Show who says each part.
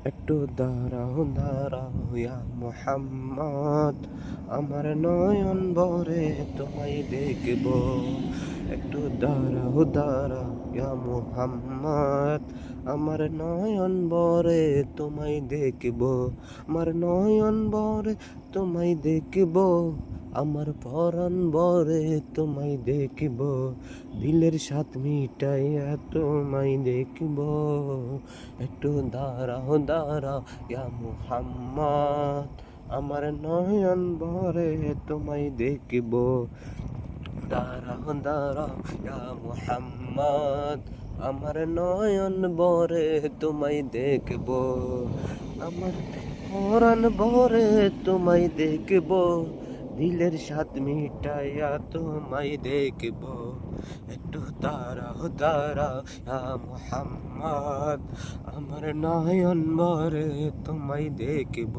Speaker 1: একটু দাঁড়াও দাঁড়াও ইয়া মুহাম্মদ, আমার নয়ন ভরে তোমায় দেখব। একটু দাঁড়াও দাঁড়াও ইয়া মুহাম্মদ, আমার নয়ন ভরে তোমায় দেখব। আমার নয়ন ভরে তোমায় দেখব, আমার পরাণ ভরে তোমায় দেখব। দিলের স্বাদ মিটাইয়া তোমায় দেখব। একটু দাঁড়াও দাঁড়াও ইয়া মুহাম্মদ, আমার নয়ন ভরে তোমায় দেখব। দাঁড়াও দাঁড়াও ইয়া মুহাম্মদ, আমার নয়ন ভরে তোমায় দেখব। আমার পরাণ ভরে তোমায় দেখব, দিলের স্বাদ মিটাইয়া তোমায় দেখব। একটু দাঁড়াও দাঁড়াও ইয়া মুহাম্মদ, আমার নয়ন ভরে তোমায় দেখব।